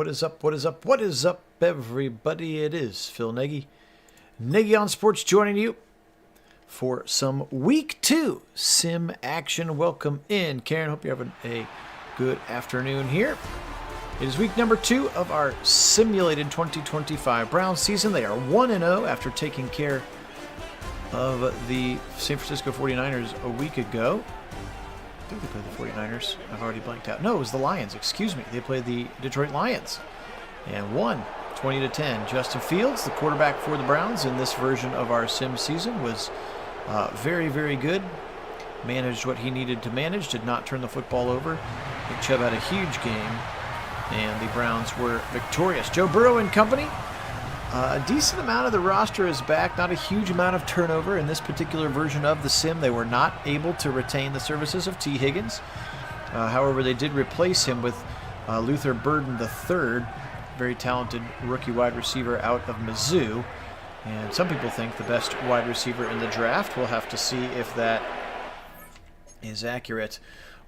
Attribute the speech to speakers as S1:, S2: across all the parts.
S1: What is up? What is up? What is up, everybody? It is Phil Nagy. Nagy on Sports joining you for some Week 2 sim action. Welcome in, Karen. Hope you're having a good afternoon here. It is week number 2 of our simulated 2025 Browns season. They are 1-0 after taking care of the San Francisco 49ers a week ago. I think they played the 49ers. I've already blanked out. No, it was the Lions. Excuse me. They played the Detroit Lions and won 20-10. Justin Fields, the quarterback for the Browns in this version of our sim season, was very, very good. Managed what he needed to manage. Did not turn the football over. Nick Chubb had a huge game, and the Browns were victorious. Joe Burrow and company. A decent amount of the roster is back. Not a huge amount of turnover in this particular version of the sim. They were not able to retain the services of T. Higgins. However, they did replace him with Luther Burden III, very talented rookie wide receiver out of Mizzou. And some people think the best wide receiver in the draft. We'll have to see if that is accurate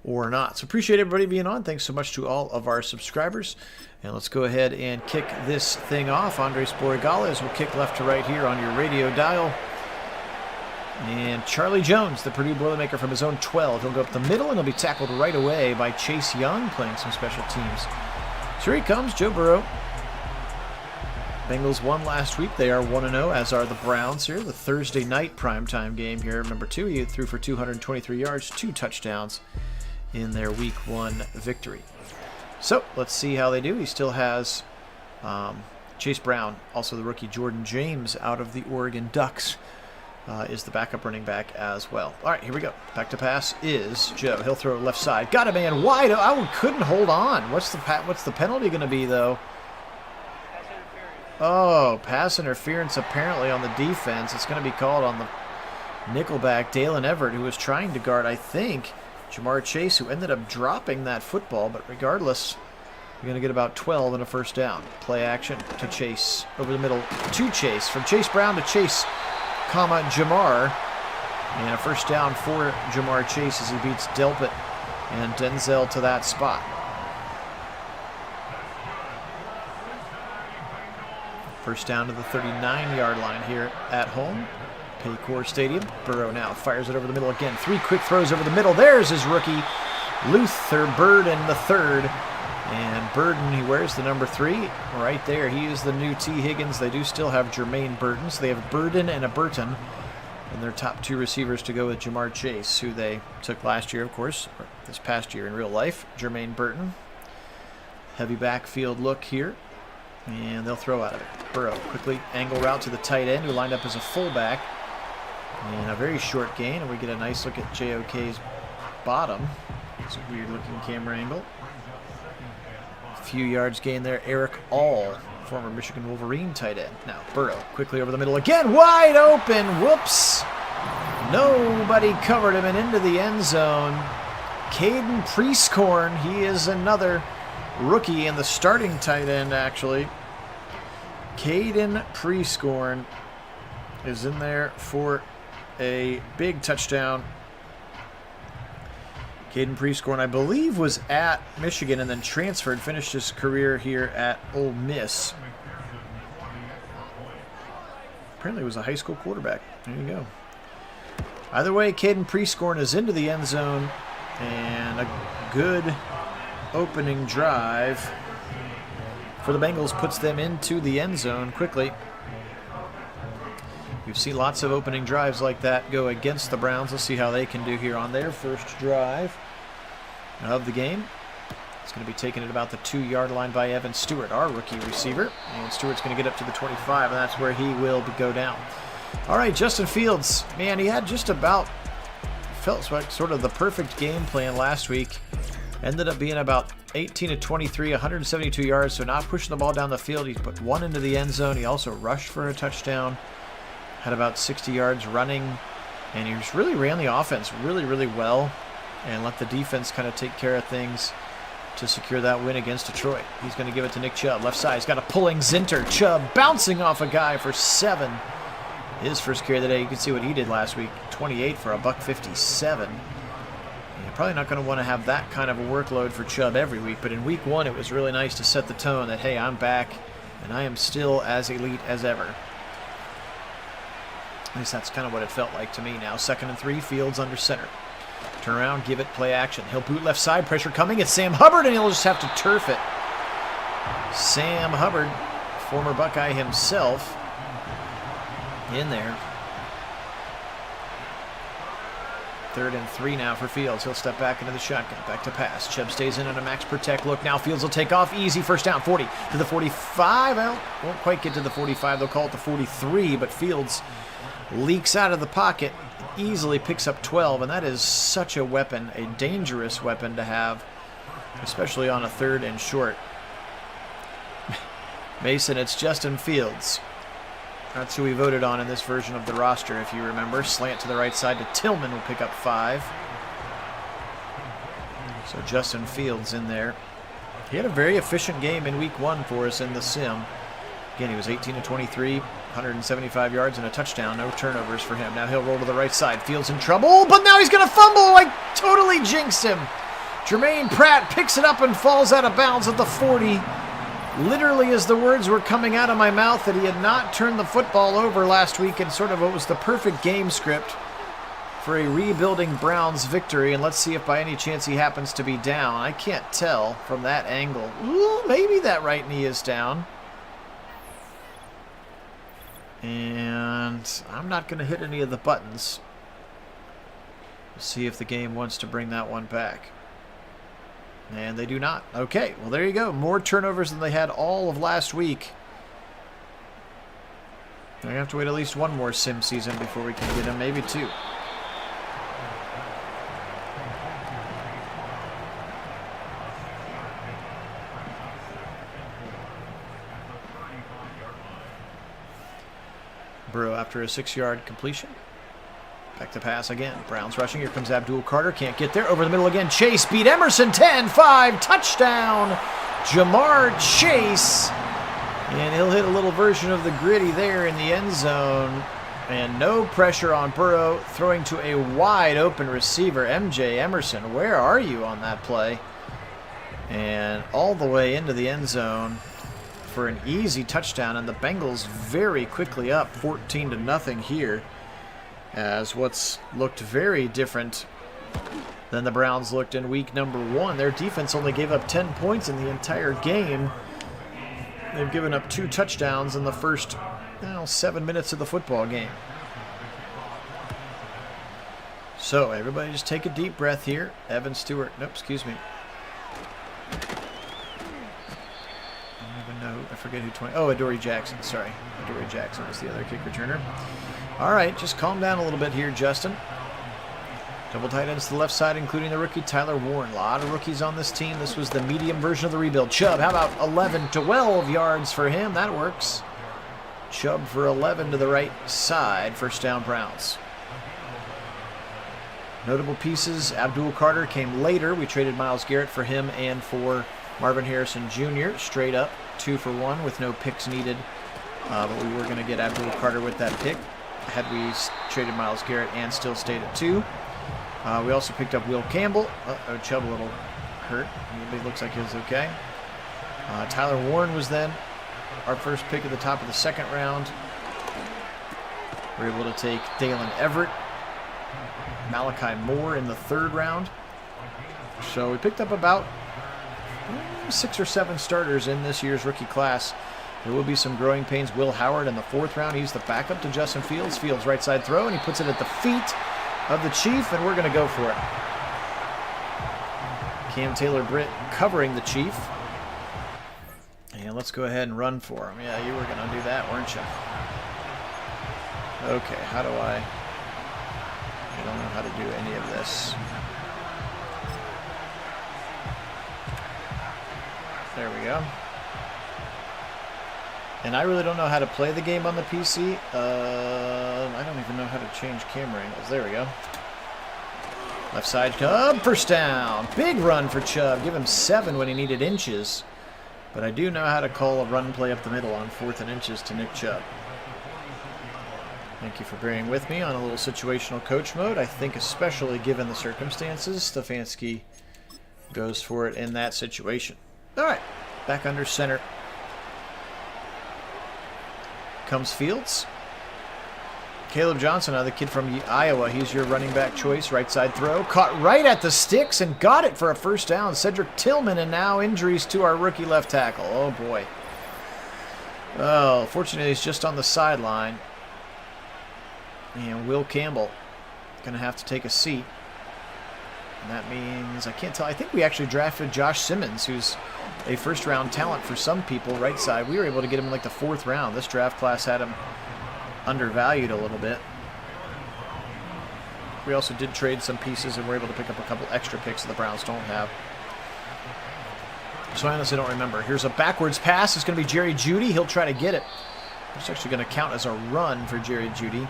S1: or not. So appreciate everybody being on. Thanks so much to all of our subscribers. And let's go ahead and kick this thing off. Andres Borregales will kick left to right here on your radio dial. And Charlie Jones, the Purdue Boilermaker from his own 12. He'll go up the middle and he'll be tackled right away by Chase Young, playing some special teams. So here he comes, Joe Burrow. Bengals won last week. They are 1-0, as are the Browns here. The Thursday night primetime game here. Number 2, he threw for 223 yards, 2 touchdowns in their Week 1 victory. So let's see how they do. He still has Chase Brown, also the rookie Jordan James out of the Oregon Ducks, is the backup running back as well. All right, here we go. Back to pass is Joe. He'll throw it left side. Got a man wide. Oh, couldn't hold on. What's the penalty going to be, though? Oh, pass interference apparently on the defense. It's going to be called on the nickelback, Dalen Everett, who was trying to guard, I think, Jamar Chase, who ended up dropping that football. But regardless, you're going to get about 12 and a first down. Play action to Chase. Over the middle to Chase. From Chase Brown to Chase, Jamar. And a first down for Jamar Chase as he beats Delpit and Denzel to that spot. First down to the 39-yard line here at home. Paycor Stadium. Burrow now fires it over the middle again. 3 quick throws over the middle. There's his rookie, Luther Burden III. And Burden, he wears the number 3 right there. He is the new T. Higgins. They do still have Jermaine Burton. So they have Burden and a Burton. And their top 2 receivers to go with Jamar Chase, who they took last year, of course, or this past year in real life. Jermaine Burton. Heavy backfield look here. And they'll throw out of it. Burrow, quickly angle route to the tight end, who lined up as a fullback. And a very short gain, and we get a nice look at JOK's bottom. It's a weird-looking camera angle. A few yards gain there. Eric All, former Michigan Wolverine tight end. Now Burrow, quickly over the middle again. Wide open. Whoops. Nobody covered him, and into the end zone. Caden Prieskorn, he is another rookie and the starting tight end, actually. Caden Prieskorn is in there for a big touchdown. Caden Prieskorn, I believe, was at Michigan and then transferred, finished his career here at Ole Miss. Apparently was a high school quarterback. There you go. Either way, Caden Prieskorn is into the end zone, and a good opening drive for the Bengals puts them into the end zone quickly. We've seen lots of opening drives like that go against the Browns. Let's see how they can do here on their first drive of the game. It's going to be taken at about the 2-yard line by Evan Stewart, our rookie receiver. And Stewart's going to get up to the 25, and that's where he will go down. All right, Justin Fields. Man, he had just about, felt like sort of the perfect game plan last week. Ended up being about 18 to 23, 172 yards, so not pushing the ball down the field. He put 1 into the end zone. He also rushed for a touchdown. Had about 60 yards running, and he just really ran the offense really, really well and let the defense kind of take care of things to secure that win against Detroit. He's going to give it to Nick Chubb. Left side, he's got a pulling Zinter. Chubb bouncing off a guy for 7. His first carry of the day. You can see what he did last week. 28 for a $157. Probably not going to want to have that kind of a workload for Chubb every week, but in week 1 it was really nice to set the tone that, hey, I'm back and I am still as elite as ever. At least that's kind of what it felt like to me now. 2nd and 3, Fields under center. Turn around, give it, play action. He'll boot left side, pressure coming. It's Sam Hubbard, and he'll just have to turf it. Sam Hubbard, former Buckeye himself, in there. 3rd and 3 now for Fields. He'll step back into the shotgun. Back to pass. Chubb stays in on a max protect look. Now Fields will take off. Easy first down. 40 to the 45. Well, won't quite get to the 45. They'll call it the 43, but Fields leaks out of the pocket. Easily picks up 12, and that is such a weapon, a dangerous weapon to have, especially on a 3rd and short. Mason, it's Justin Fields. That's who we voted on in this version of the roster, if you remember. Slant to the right side to Tillman will pick up 5. So Justin Fields in there. He had a very efficient game in week 1 for us in the sim. Again, he was 18 to 23, 175 yards and a touchdown. No turnovers for him. Now he'll roll to the right side. Fields in trouble, but now he's going to fumble. I totally jinxed him. Jermaine Pratt picks it up and falls out of bounds at the 40. Literally as the words were coming out of my mouth that he had not turned the football over last week in sort of what was the perfect game script for a rebuilding Browns victory. And let's see if by any chance he happens to be down. I can't tell from that angle. Ooh, maybe that right knee is down. And I'm not going to hit any of the buttons. We'll see if the game wants to bring that one back. And they do not. Okay, well, there you go. More turnovers than they had all of last week. They're going to have to wait at least one more sim season before we can get them, maybe 2. Burrow after a 6-yard completion. Back to pass again. Browns rushing. Here comes Abdul Carter. Can't get there. Over the middle again. Chase beat Emerson. 10-5. Touchdown. Jamar Chase. And he'll hit a little version of the gritty there in the end zone. And no pressure on Burrow. Throwing to a wide open receiver. MJ Emerson, where are you on that play? And all the way into the end zone for an easy touchdown, and the Bengals very quickly up 14-0 here, as what's looked very different than the Browns looked in week number 1. Their defense only gave up 10 points in the entire game. They've given up 2 touchdowns in the first 7 minutes of the football game. So everybody just take a deep breath here. Evan Stewart, nope, excuse me. I forget who 20. Oh, Adoree Jackson. Sorry. Adoree Jackson was the other kick returner. All right, just calm down a little bit here, Justin. Double tight ends to the left side, including the rookie Tyler Warren. A lot of rookies on this team. This was the medium version of the rebuild. Chubb, how about 11 to 12 yards for him? That works. Chubb for 11 to the right side. First down, Browns. Notable pieces. Abdul Carter came later. We traded Myles Garrett for him and for Marvin Harrison Jr. straight up. 2 for 1 with no picks needed. But we were going to get Abdul Carter with that pick had we traded Myles Garrett and still stayed at 2. We also picked up Will Campbell. Chubb a little hurt. He looks like he was okay. Tyler Warren was then our first pick at the top of the 2nd round. We were able to take Dalen Everett, Malachi Moore in the 3rd round. So we picked up about 6 or 7 starters in this year's rookie class. There will be some growing pains. Will Howard in the 4th round. He's the backup to Justin Fields. Fields right side throw, and he puts it at the feet of the Chief, and we're going to go for it. Cam Taylor-Britt covering the Chief. And let's go ahead and run for him. Yeah, you were going to do that, weren't you? Okay, how do I don't know how to do any of this. There we go. And I really don't know how to play the game on the PC. I don't even know how to change camera angles. There we go. Left side, Chubb, first down. Big run for Chubb. Give him 7 when he needed inches. But I do know how to call a run play up the middle on 4th and inches to Nick Chubb. Thank you for bearing with me on a little situational coach mode. I think especially given the circumstances, Stefanski goes for it in that situation. All right, back under center comes Fields. Caleb Johnson, the kid from Iowa, he's your running back choice. Right side throw, caught right at the sticks and got it for a first down. Cedric Tillman, and now injuries to our rookie left tackle. Oh, boy. Oh, fortunately, he's just on the sideline. And Will Campbell going to have to take a seat. And that means, I can't tell, I think we actually drafted Josh Simmons, who's a first-round talent for some people, right side. We were able to get him in like the 4th round. This draft class had him undervalued a little bit. We also did trade some pieces and were able to pick up a couple extra picks that the Browns don't have. So I honestly don't remember. Here's a backwards pass. It's going to be Jerry Jeudy. He'll try to get it. It's actually going to count as a run for Jerry Jeudy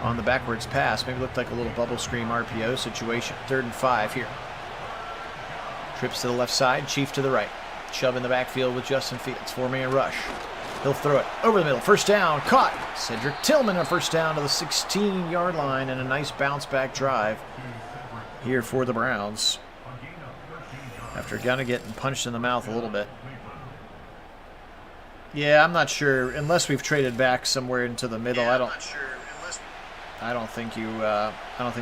S1: on the backwards pass. Maybe looked like a little bubble screen RPO situation. 3rd and 5 here. Trips to the left side, Chief to the right. Chubb in the backfield with Justin Fields. 4-man rush. He'll throw it over the middle. First down, caught. Cedric Tillman, a first down to the 16-yard line, and a nice bounce-back drive here for the Browns. After kind of getting punched in the mouth a little bit. Yeah, I'm not sure. Unless we've traded back somewhere into the middle, I don't think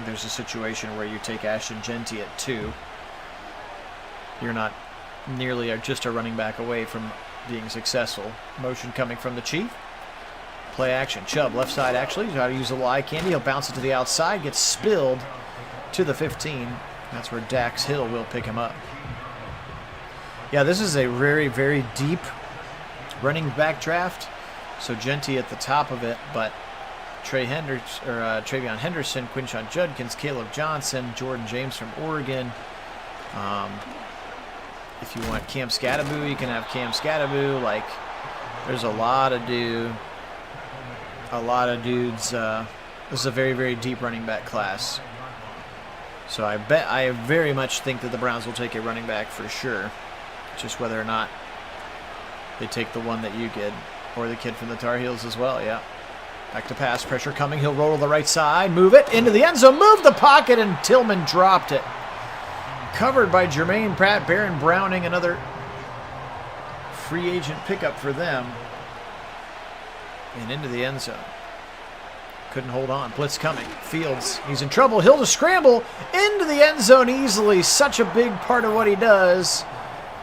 S1: there's a situation where you take Ashton Genty at 2. You're not nearly just a running back away from being successful. Motion coming from the Chief. Play action. Chubb, left side actually. He's got to use a little eye candy. He'll bounce it to the outside. Gets spilled to the 15. That's where Dax Hill will pick him up. Yeah, this is a very, very deep running back draft. So Genty at the top of it, but Travion Henderson, Quinshon Judkins, Caleb Johnson, Jordan James from Oregon. If you want Cam Skattebo, you can have Cam Skattebo. Like, there's a lot of dudes. This is a very, very deep running back class. So I very much think that the Browns will take a running back for sure. Just whether or not they take the one that you get, or the kid from the Tar Heels as well. Yeah. Back to pass, pressure coming. He'll roll to the right side, move it into the end zone, move the pocket, and Tillman dropped it. Covered by Jermaine Pratt, Baron Browning, another free agent pickup for them. And into the end zone. Couldn't hold on. Blitz coming. Fields, he's in trouble. He'll just scramble into the end zone easily. Such a big part of what he does.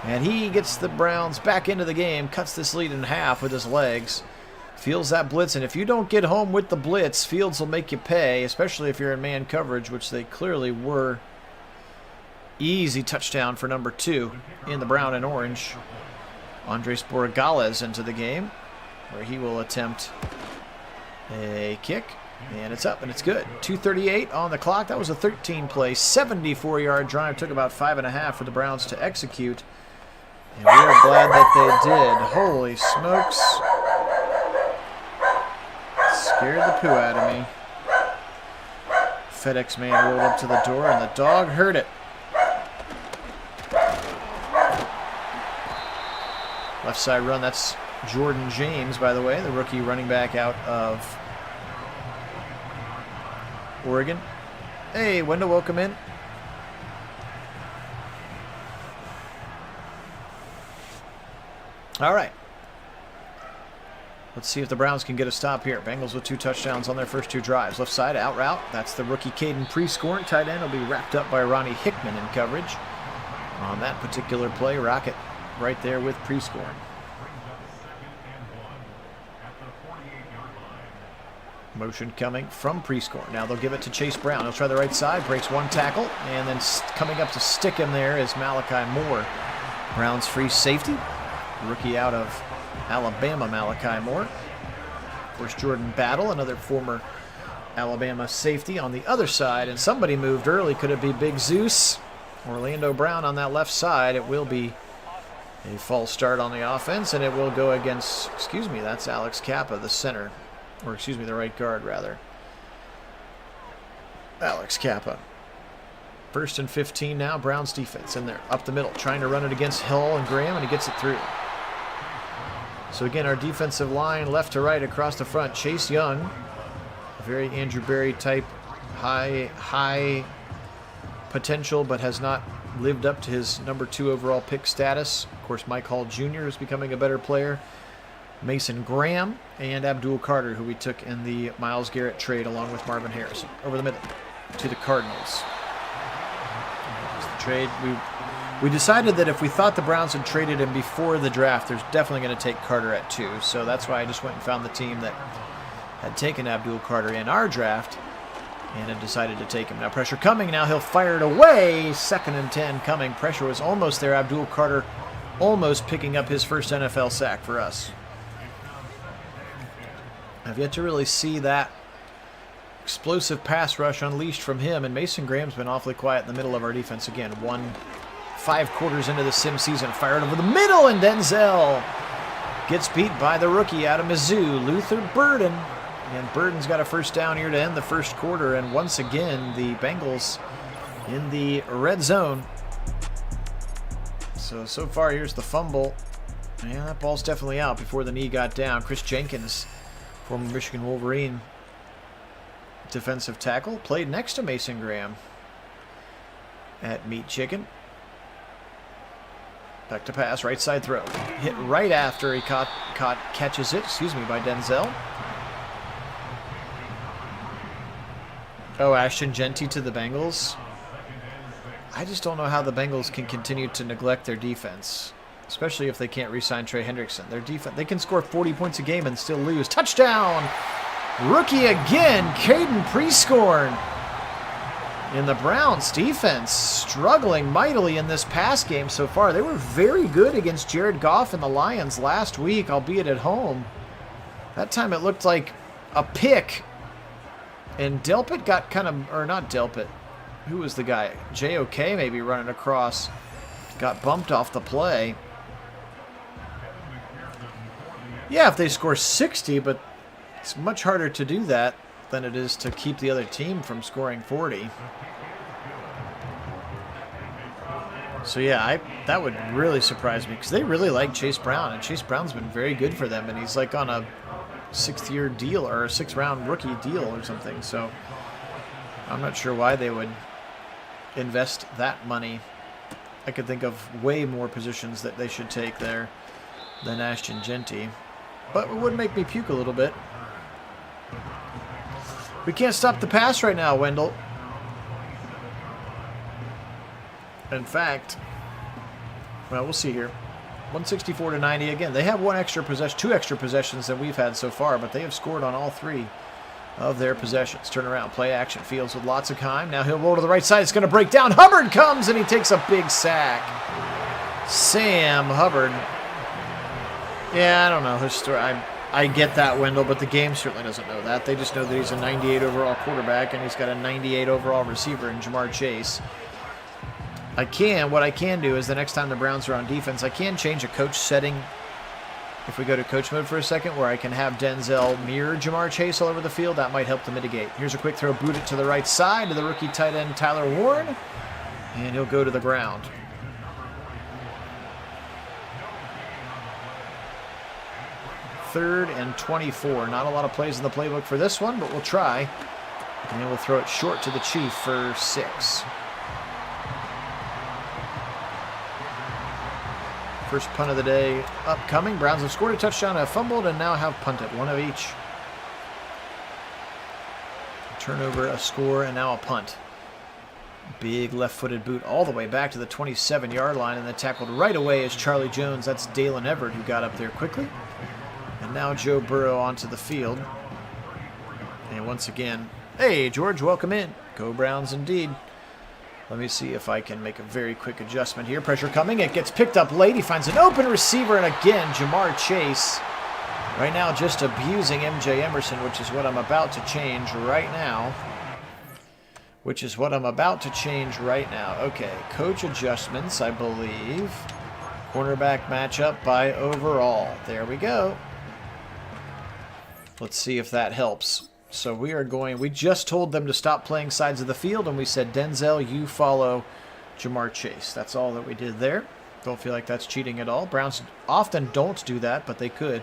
S1: And he gets the Browns back into the game, cuts this lead in half with his legs. Feels that blitz, and if you don't get home with the blitz, Fields will make you pay, especially if you're in man coverage, which they clearly were. Easy touchdown for number 2 in the brown and orange. Andres Borregales into the game, where he will attempt a kick, and it's up, and it's good. 2:38 on the clock. That was a 13-play, 74-yard drive. Took about 5.5 for the Browns to execute, and we are glad that they did. Holy smokes. Scared the poo out of me. FedEx man rolled up to the door, and the dog heard it. Left side run, that's Jordan James, by the way, the rookie running back out of Oregon. Hey, Wendell, welcome in. All right. Let's see if the Browns can get a stop here. Bengals with 2 touchdowns on their first 2 drives. Left side, out route. That's the rookie Caden Prescorn. Tight end will be wrapped up by Ronnie Hickman in coverage. On that particular play, Rocket right there with Prescorn. Motion coming from Prescorn. Now they'll give it to Chase Brown. He'll try the right side, breaks 1 tackle, and then coming up to stick him there is Malachi Moore. Browns free safety. Rookie out of Alabama, Malachi Moore. Of course, Jordan Battle, another former Alabama safety on the other side, and somebody moved early. Could it be Big Zeus? Orlando Brown on that left side. It will be a false start on the offense, and it will go against, that's Alex Kappa, the center. Or, the right guard, rather. Alex Kappa. 1st and 15 now, Browns defense in there, up the middle, trying to run it against Hill and Graham, and he gets it through. So again, our defensive line left to right across the front. Chase Young, a Very Andrew Berry type, high potential, but has not lived up to his number 2 overall pick status. Of course, Mike Hall Jr. is becoming a better player. Mason Graham and Abdul Carter, who we took in the Myles Garrett trade along with Marvin Harrison. Over the middle to the Cardinals. That's the trade. We decided that if we thought the Browns had traded him before the draft, there's definitely going to take Carter at 2. So that's why I just went and found the team that had taken Abdul Carter in our draft and had decided to take him. Now pressure coming. Now he'll fire it away. 2nd and 10 coming. Pressure was almost there. Abdul Carter almost picking up his first NFL sack for us. I've yet to really see that explosive pass rush unleashed from him, and Mason Graham's been awfully quiet in the middle of our defense again. 5 quarters into the sim season, fired over the middle, and Denzel gets beat by the rookie out of Mizzou, Luther Burden. And Burden's got a first down here to end the first quarter, and once again, the Bengals in the red zone. So far, here's the fumble. Yeah, that ball's definitely out before the knee got down. Chris Jenkins, former Michigan Wolverine defensive tackle, played next to Mason Graham at Meat Chicken. Back to pass, right side throw. Hit right after he catches it, by Denzel. Oh, Ashton Jeanty to the Bengals. I just don't know how the Bengals can continue to neglect their defense, especially if they can't re-sign Trey Hendrickson. Their defense, they can score 40 points a game and still lose. Touchdown! Rookie again, Caden Prescorn. And the Browns defense struggling mightily in this pass game so far. They were very good against Jared Goff and the Lions last week, albeit at home. That time it looked like a pick. And Delpit got kind of, or not Delpit. Who was the guy? JOK maybe running across. Got bumped off the play. Yeah, if they score 60, but it's much harder to do that than it is to keep the other team from scoring 40. So yeah, that would really surprise me because they really like Chase Brown, and Chase Brown's been very good for them, and he's like on a 6th-year deal or a 6th-round rookie deal or something. So I'm not sure why they would invest that money. I could think of way more positions that they should take there than Ashton Jeanty, but it would make me puke a little bit. We can't stop the pass right now, Wendell. In fact, well, we'll see here. 164-90 again. They have 2 extra possessions than we've had so far, but they have scored on all 3 of their possessions. Turn around, play action, Fields with lots of time. Now he'll roll to the right side. It's going to break down. Hubbard comes and he takes a big sack. Sam Hubbard. Yeah, I don't know his story. I get that, Wendell, but the game certainly doesn't know that. They just know that he's a 98 overall quarterback and he's got a 98 overall receiver in Jamar Chase. What I can do is the next time the Browns are on defense, I can change a coach setting. If we go to coach mode for a second, where I can have Denzel mirror Jamar Chase all over the field, that might help to mitigate. Here's a quick throw, boot it to the right side to the rookie tight end Tyler Warren, and he'll go to the ground. Third and 24. Not a lot of plays in the playbook for this one, but we'll try. And then we'll throw it short to the Chief for 6. First punt of the day upcoming. Browns have scored a touchdown, have fumbled, and now have punted. 1 of each. A turnover, a score, and now a punt. Big left-footed boot all the way back to the 27-yard line, and then tackled right away is Charlie Jones. That's Dalen Everett, who got up there quickly. And now Joe Burrow onto the field. And once again, hey, George, welcome in. Go Browns indeed. Let me see if I can make a very quick adjustment here. Pressure coming. It gets picked up late. He finds an open receiver. And again, Jamar Chase right now just abusing MJ Emerson, which is what I'm about to change right now. Okay, coach adjustments, I believe. Cornerback matchup by overall. There we go. Let's see if that helps. So we just told them to stop playing sides of the field, and we said, Denzel, you follow Jamar Chase. That's all that we did there. Don't feel like that's cheating at all. Browns often don't do that, but they could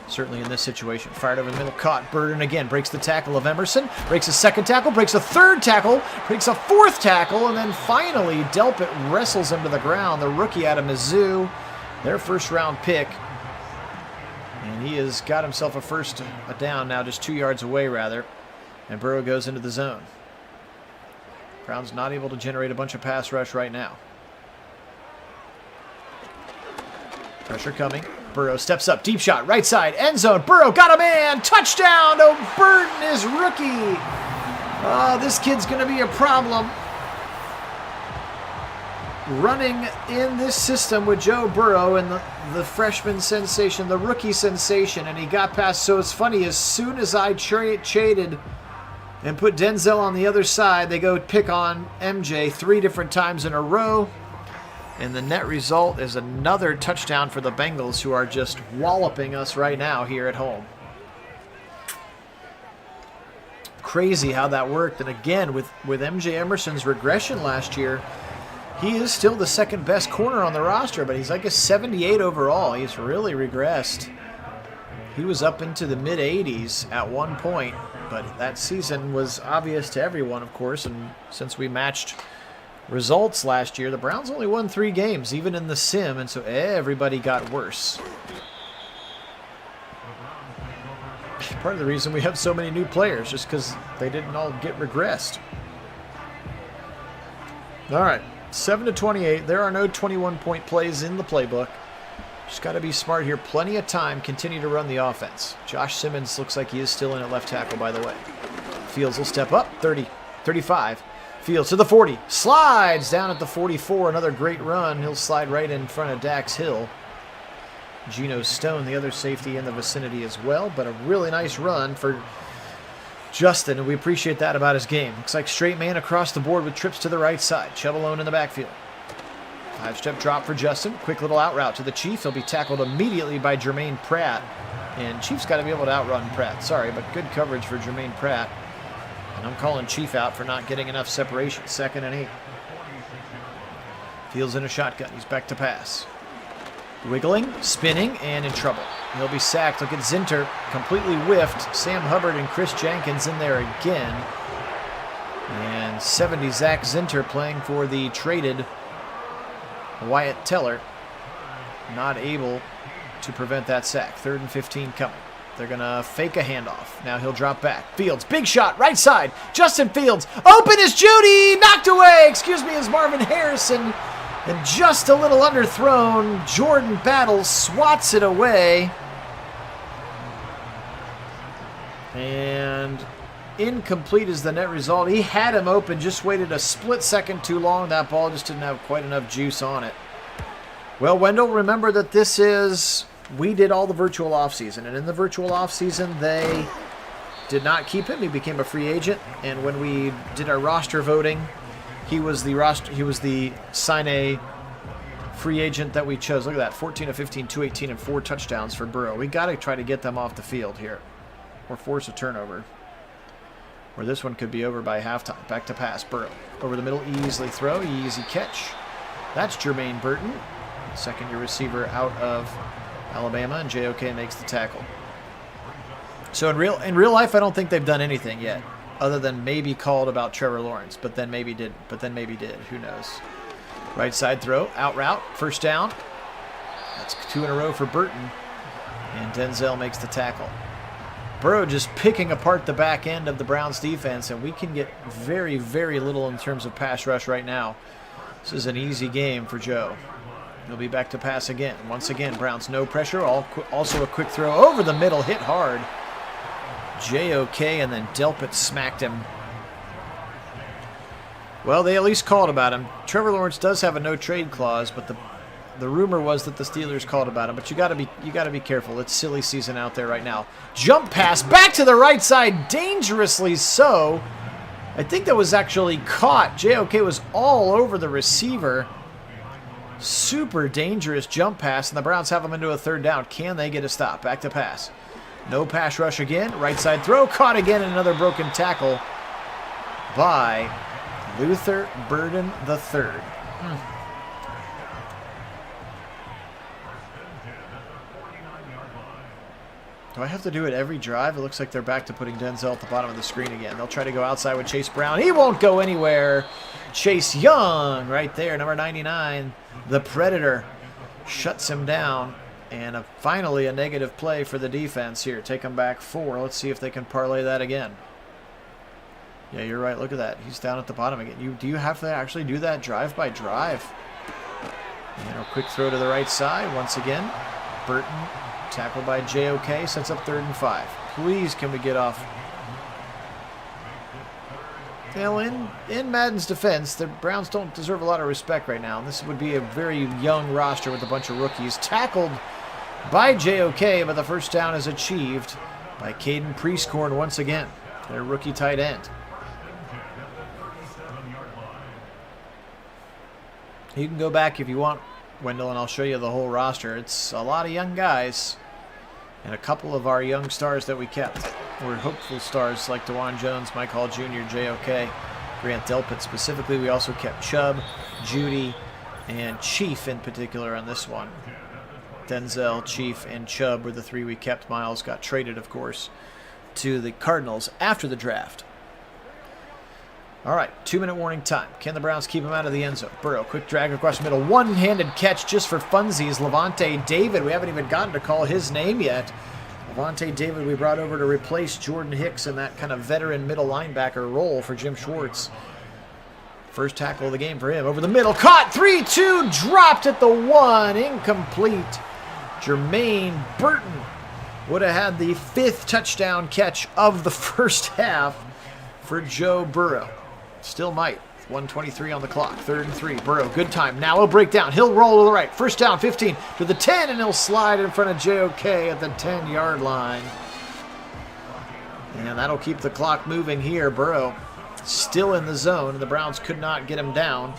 S1: certainly in this situation. Fired over the middle, caught. Burden again breaks the tackle of Emerson, breaks a second tackle, breaks a third tackle, breaks a fourth tackle, and then finally Delpit wrestles him to the ground. The rookie out of Mizzou, their first-round pick. And he has got himself a down now, just 2 yards away, rather. And Burrow goes into the zone. Brown's not able to generate a bunch of pass rush right now. Pressure coming. Burrow steps up. Deep shot. Right side. End zone. Burrow got a man. Touchdown. Oh, Burton is rookie. This kid's going to be a problem. Running in this system with Joe Burrow and the freshman sensation, the rookie sensation, and he got past. So it's funny, as soon as I traded and put Denzel on the other side, they go pick on MJ 3 different times in a row. And the net result is another touchdown for the Bengals, who are just walloping us right now here at home. Crazy how that worked. And again, with MJ Emerson's regression last year, he is still the second best corner on the roster, but he's like a 78 overall. He's really regressed. He was up into the mid-80s at one point, but that season was obvious to everyone, of course, and since we matched results last year, the Browns only won 3 games, even in the sim, and so everybody got worse. Part of the reason we have so many new players, just because they didn't all get regressed. All right, 7-28. There are no 21-point plays in the playbook. Just got to be smart here. Plenty of time. Continue to run the offense. Josh Simmons looks like he is still in at left tackle, by the way. Fields will step up. 30, 35. Fields to the 40. Slides down at the 44. Another great run. He'll slide right in front of Dax Hill. Geno Stone, the other safety in the vicinity as well. But a really nice run for Justin, and we appreciate that about his game. Looks like straight man across the board with trips to the right side. Chubb alone in the backfield. 5-step drop for Justin. Quick little out route to the Chief. He'll be tackled immediately by Jermaine Pratt. And Chief's got to be able to outrun Pratt. Sorry, but good coverage for Jermaine Pratt. And I'm calling Chief out for not getting enough separation. 2nd and 8. Fields in a shotgun. He's back to pass. Wiggling, spinning, and in trouble. He'll be sacked. Look at Zinter, completely whiffed. Sam Hubbard and Chris Jenkins in there again. And 70 Zach Zinter playing for the traded Wyatt Teller. Not able to prevent that sack. 3rd and 15 coming. They're going to fake a handoff. Now he'll drop back. Fields, big shot, right side. Justin Fields, open is Judy, knocked away. Excuse me, is Marvin Harrison. And just a little underthrown. Jordan Battle swats it away. And incomplete is the net result. He had him open, just waited a split second too long. That ball just didn't have quite enough juice on it. Well, Wendell, remember that we did all the virtual offseason. And in the virtual offseason, they did not keep him. He became a free agent. And when we did our roster voting, he was the Sine free agent that we chose. Look at that, 14 of 15, 218, and 4 touchdowns for Burrow. We got to try to get them off the field here, or force a turnover, or this one could be over by halftime. Back to pass, Burrow. Over the middle, easily throw, easy catch. That's Jermaine Burton, second-year receiver out of Alabama, and JOK makes the tackle. So in real life, I don't think they've done anything yet, other than maybe called about Trevor Lawrence, but then maybe did. Who knows? Right side throw, out route, first down. That's 2 in a row for Burton, and Denzel makes the tackle. Burrow just picking apart the back end of the Browns defense, and we can get very, very little in terms of pass rush right now. This is an easy game for Joe. He'll be back to pass again. Once again, Browns no pressure. Also a quick throw over the middle, hit hard. JOK, and then Delpit smacked him. Well, they at least called about him. Trevor Lawrence does have a no-trade clause, but the rumor was that the Steelers called about him. But you got to be careful. It's silly season out there right now. Jump pass back to the right side, dangerously so. I think that was actually caught. JOK was all over the receiver. Super dangerous jump pass, and the Browns have him into a 3rd down. Can they get a stop? Back to pass. No pass rush again. Right side throw. Caught again. Another broken tackle by Luther Burden III. Do I have to do it every drive? It looks like they're back to putting Denzel at the bottom of the screen again. They'll try to go outside with Chase Brown. He won't go anywhere. Chase Young right there, number 99. The Predator shuts him down. And finally a negative play for the defense here. Take them back 4. Let's see if they can parlay that again. Yeah, you're right. Look at that. He's down at the bottom again. Do you have to actually do that drive by drive? And a quick throw to the right side once again. Burton, tackled by JOK, sets up 3rd and 5. Please, can we get off? Well, in Madden's defense, the Browns don't deserve a lot of respect right now. And this would be a very young roster with a bunch of rookies. Tackled by JOK, but the first down is achieved by Caden Prieskorn once again, their rookie tight end. You can go back if you want, Wendell, and I'll show you the whole roster. It's a lot of young guys, and a couple of our young stars that we kept were hopeful stars like DeJuan Jones, Mike Hall Jr., JOK, Grant Delpit specifically. We also kept Chubb, Judy, and Chief in particular on this one. Denzel, Chief, and Chubb were the 3 we kept. Miles got traded, of course, to the Cardinals after the draft. All right, 2-minute warning time. Can the Browns keep him out of the end zone? Burrow, quick drag across the middle. One-handed catch just for funsies. Levante David, we haven't even gotten to call his name yet. Levante David we brought over to replace Jordan Hicks in that kind of veteran middle linebacker role for Jim Schwartz. First tackle of the game for him. Over the middle, caught, 3-2, dropped at the 1, incomplete. Jermaine Burton would have had the 5th touchdown catch of the first half for Joe Burrow. Still might. 1:23 on the clock. 3rd and 3. Burrow, good time. Now he'll break down. He'll roll to the right. First down, 15 to the 10, and he'll slide in front of JOK at the 10-yard line. And that'll keep the clock moving here. Burrow still in the zone, and the Browns could not get him down.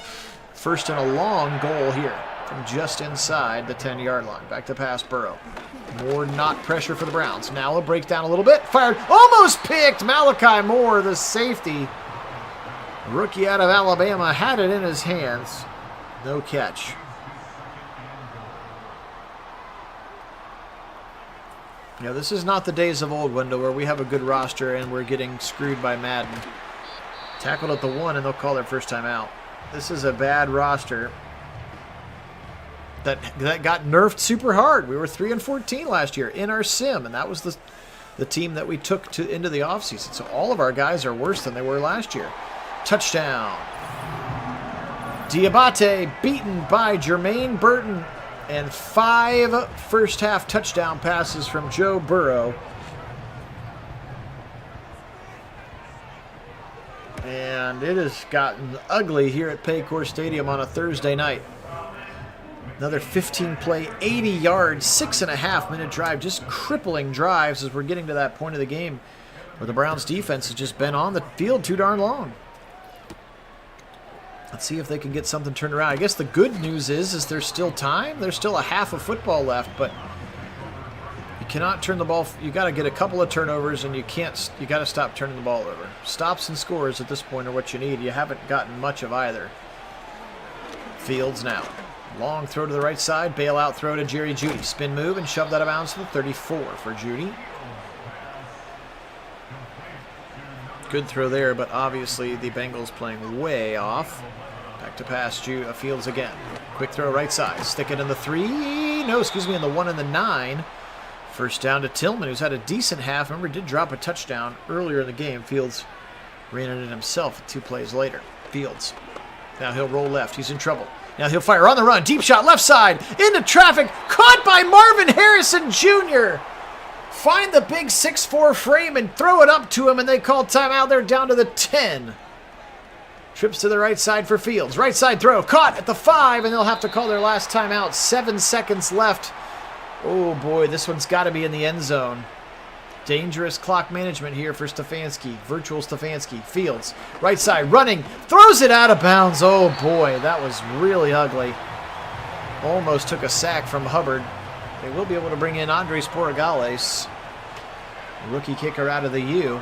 S1: First and a long goal here from just inside the 10-yard line. Back to pass, Burrow. More not pressure for the Browns. Now he'll break down a little bit. Fired. Almost picked. Malachi Moore, the safety. Rookie out of Alabama, had it in his hands. No catch. Yeah, this is not the days of old, Wendell, where we have a good roster and we're getting screwed by Madden. Tackled at the 1, and they'll call their first time out. This is a bad roster that got nerfed super hard. We were 3-14 last year in our sim, and that was the team that we took into the offseason. So all of our guys are worse than they were last year. Touchdown. Diabate beaten by Jermaine Burton, and 5 first-half touchdown passes from Joe Burrow. And it has gotten ugly here at Paycor Stadium on a Thursday night. Another 15-play, 80-yard, 6.5-minute drive. Just crippling drives as we're getting to that point of the game where the Browns' defense has just been on the field too darn long. Let's see if they can get something turned around. I guess the good news is there's still time. There's still a half of football left, but you cannot turn the ball. You got to get a couple of turnovers, and you got to stop turning the ball over. Stops and scores at this point are what you need. You haven't gotten much of either. Fields now. Long throw to the right side. Bailout throw to Jerry Jeudy. Spin move and shoved out of bounds to the 34 for Jeudy. Good throw there, but obviously the Bengals playing way off. Back to pass, Fields again. Quick throw right side. Stick it in the 3. No, excuse me, in the 1 and the 9. First down to Tillman, who's had a decent half. Remember, did drop a touchdown earlier in the game. Fields ran it in himself 2 plays later. Fields. Now he'll roll left. He's in trouble. Now he'll fire on the run. Deep shot left side. Into traffic. Caught by Marvin Harrison Jr. Find the big 6'4" frame and throw it up to him, and they call timeout. They're down to the 10. Trips to the right side for Fields. Right side throw. Caught at the 5, and they'll have to call their last timeout. 7 seconds left. Oh, boy, this one's got to be in the end zone. Dangerous clock management here for Stefanski. Virtual Stefanski. Fields. Right side running. Throws it out of bounds. Oh, boy, that was really ugly. Almost took a sack from Hubbard. They will be able to bring in Andres Borregales, rookie kicker out of the U.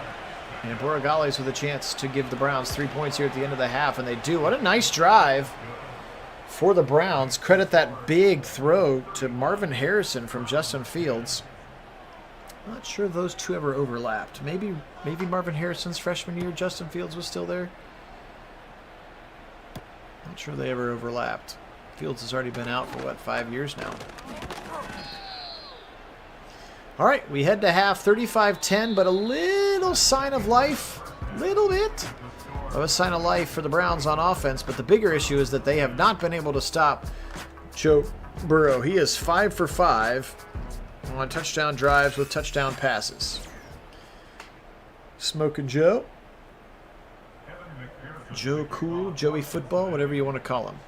S1: And Borregales with a chance to give the Browns 3 points here at the end of the half, and they do. What a nice drive for the Browns. Credit that big throw to Marvin Harrison from Justin Fields. Not sure those two ever overlapped. Maybe Marvin Harrison's freshman year, Justin Fields was still there. Not sure they ever overlapped. Fields has already been out for, what, 5 years now. All right, we head to half, 35-10, but a little sign of life, little bit of a sign of life for the Browns on offense. But the bigger issue is that they have not been able to stop Joe Burrow. He is 5 for 5 on touchdown drives with touchdown passes. Smoking Joe. Joe Cool, Joey Football, whatever you want to call him.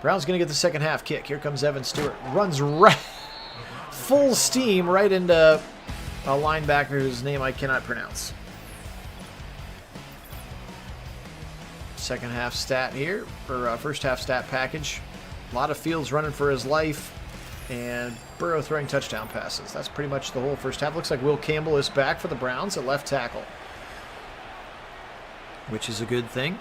S1: Browns going to get the second half kick. Here comes Evan Stewart. Runs right, full steam right into a linebacker whose name I cannot pronounce. Second half stat here, or first half stat package. A lot of Fields running for his life, and Burrow throwing touchdown passes. That's pretty much the whole first half. Looks like Will Campbell is back for the Browns at left tackle, which is a good thing.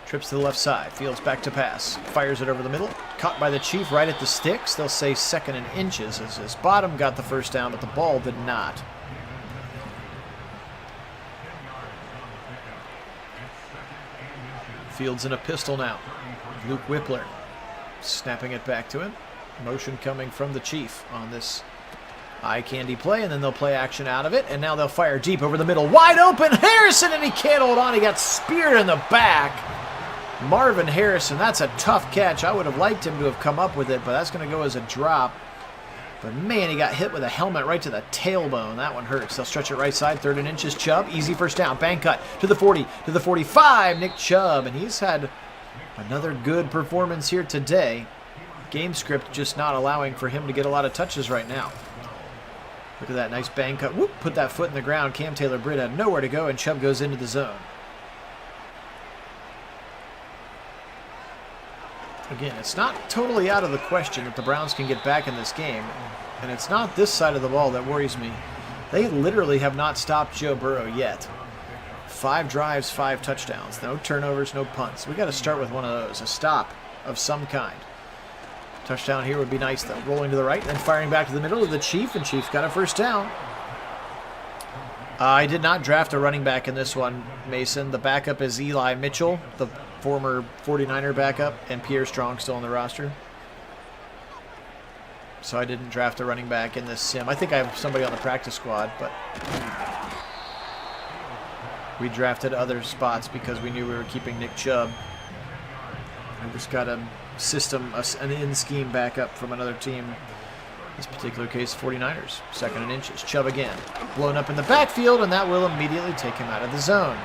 S1: Trips to the left side. Fields back to pass. Fires it over the middle. Caught by the Chief right at the sticks. They'll say 2nd and inches as his bottom got the first down, but the ball did not. Fields in a pistol now. Luke Whippler snapping it back to him. Motion coming from the Chief on this eye candy play, and then they'll play action out of it, and now they'll fire deep over the middle. Wide open, Harrison, and he can't hold on. He got speared in the back. Marvin Harrison, that's a tough catch. I would have liked him to have come up with it, but that's going to go as a drop. But man, he got hit with a helmet right to the tailbone. That one hurts. They'll stretch it right side, 3rd and inches. Chubb, easy first down. Bang cut to the 40, to the 45. Nick Chubb, and he's had another good performance here today. Game script just not allowing for him to get a lot of touches right now. Look at that nice bang cut. Whoop, put that foot in the ground. Cam Taylor-Britt had nowhere to go, and Chubb goes into the zone. Again, it's not totally out of the question that the Browns can get back in this game, and it's not this side of the ball that worries me. They literally have not stopped Joe Burrow yet. 5 drives, 5 touchdowns. No turnovers, no punts. We got to start with one of those, a stop of some kind. Touchdown here would be nice, though. Rolling to the right, then firing back to the middle of the Chief, and Chief's got a first down. I did not draft a running back in this one, Mason. The backup is Eli Mitchell, the former 49er backup, and Pierre Strong still on the roster. So I didn't draft a running back in this sim. I think I have somebody on the practice squad, but we drafted other spots because we knew we were keeping Nick Chubb. I just got a system, an in-scheme backup from another team. In this particular case, 49ers. 2nd and inches. Chubb again. Blown up in the backfield, and that will immediately take him out of the zone.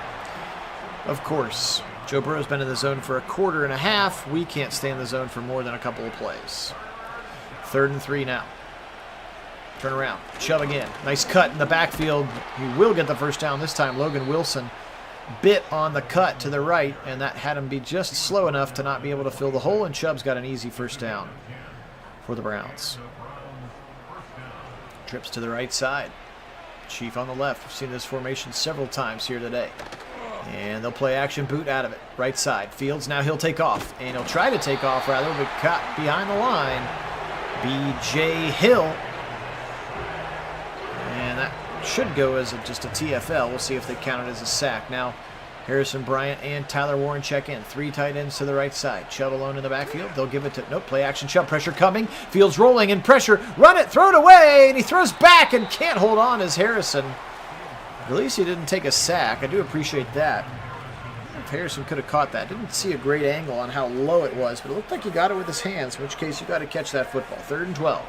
S1: Of course, Joe Burrow's been in the zone for a quarter and a half. We can't stay in the zone for more than a couple of plays. 3rd and 3 now. Turn around. Chubb again. Nice cut in the backfield. He will get the first down this time. Logan Wilson bit on the cut to the right, and that had him be just slow enough to not be able to fill the hole, and Chubb's got an easy first down for the Browns. Trips to the right side. Chief on the left. We've seen this formation several times here today. And they'll play action boot out of it. Right side. Fields, now he'll take off. And he'll try to take off, rather, but caught behind the line. B.J. Hill. And that should go as just a TFL. We'll see if they count it as a sack. Now, Harrison Bryant and Tyler Warren check in. 3 tight ends to the right side. Chubb alone in the backfield. They'll give it to, nope, play action. Chubb, pressure coming. Fields rolling in pressure. Run it, throw it away, and he throws back and can't hold on as Harrison. At least he didn't take a sack. I do appreciate that. If Harrison could have caught that. Didn't see a great angle on how low it was, but it looked like he got it with his hands, in which case you got to catch that football. 3rd and 12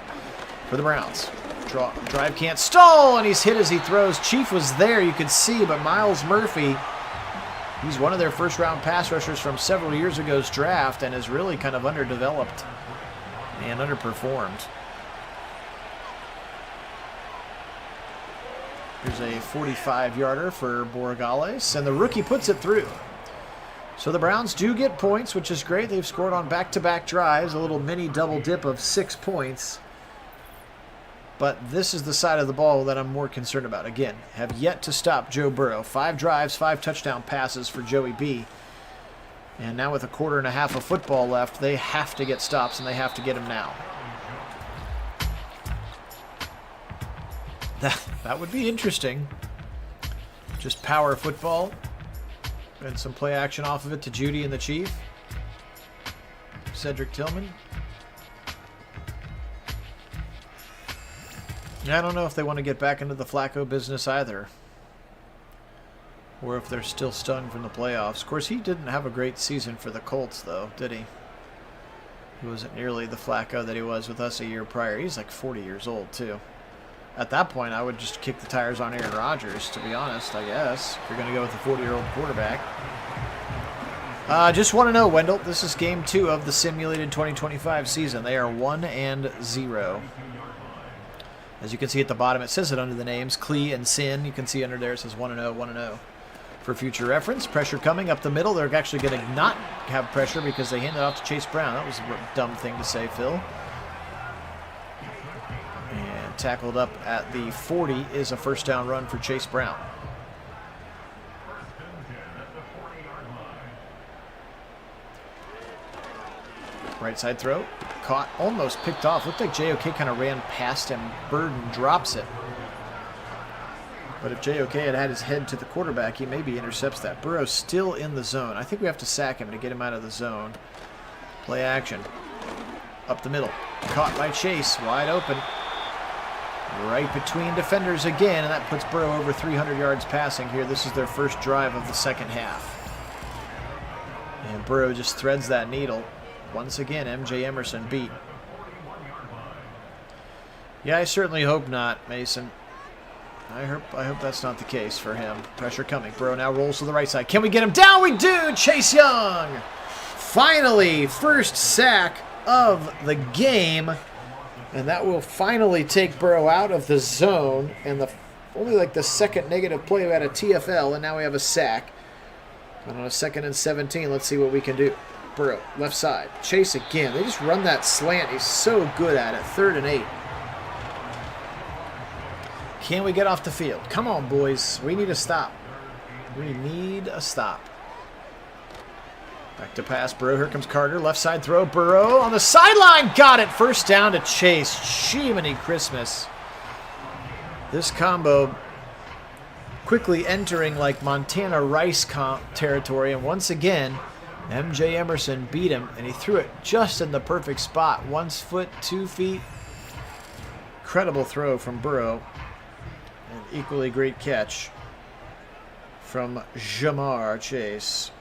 S1: for the Browns. Drive can't stall, and he's hit as he throws. Chief was there, you could see, but Miles Murphy, he's one of their first-round pass rushers from several years ago's draft and is really kind of underdeveloped and underperformed. Here's a 45-yarder for Borregales, and the rookie puts it through. So the Browns do get points, which is great. They've scored on back-to-back drives, a little mini double dip of 6 points. But this is the side of the ball that I'm more concerned about. Again, have yet to stop Joe Burrow. 5 drives, 5 touchdown passes for Joey B. And now with a quarter and a half of football left, they have to get stops, and they have to get them now. That would be interesting. Just power football. And some play action off of it to Judy and the Chief. Cedric Tillman. I don't know if they want to get back into the Flacco business either. Or if they're still stung from the playoffs. Of course, he didn't have a great season for the Colts, though, did he? He wasn't nearly the Flacco that he was with us a year prior. He's like 40 years old, too. At that point, I would just kick the tires on Aaron Rodgers, to be honest, I guess. If you're going to go with a 40-year-old quarterback. Just want to know, Wendell, this is game 2 of the simulated 2025 season. They are 1-0. As you can see at the bottom, it says it under the names, Klee and Sin. You can see under there it says 1-0, 1-0. For future reference, pressure coming up the middle. They're actually going to not have pressure because they handed off to Chase Brown. That was a dumb thing to say, Phil. And tackled up at the 40 is a first down run for Chase Brown. Right side throw. Caught, almost picked off. Looked like JOK kind of ran past him. Burden drops it. But if JOK had had his head to the quarterback, he maybe intercepts that. Burrow's still in the zone. I think we have to sack him to get him out of the zone. Play action. Up the middle. Caught by Chase. Wide open. Right between defenders again, and that puts Burrow over 300 yards passing here. This is their first drive of the second half. And Burrow just threads that needle. Once again, MJ Emerson beat. Yeah, I certainly hope not, Mason. I hope that's not the case for him. Pressure coming. Burrow now rolls to the right side. Can we get him down? We do! Chase Young! Finally, first sack of the game. And that will finally take Burrow out of the zone. And only like the second negative play out of TFL. And now we have a sack. And on a 2nd and 17, let's see what we can do. Burrow, left side. Chase again. They just run that slant. He's so good at it. 3rd and 8. Can we get off the field? Come on, boys. We need a stop. We need a stop. Back to pass. Burrow. Here comes Carter. Left side throw. Burrow on the sideline. Got it. First down to Chase. Shiminy Christmas. This combo quickly entering like Montana Rice territory. And once again, MJ Emerson beat him. And he threw it just in the perfect spot. 1 foot, 2 feet. Incredible throw from Burrow. An equally great catch from Jamar Chase.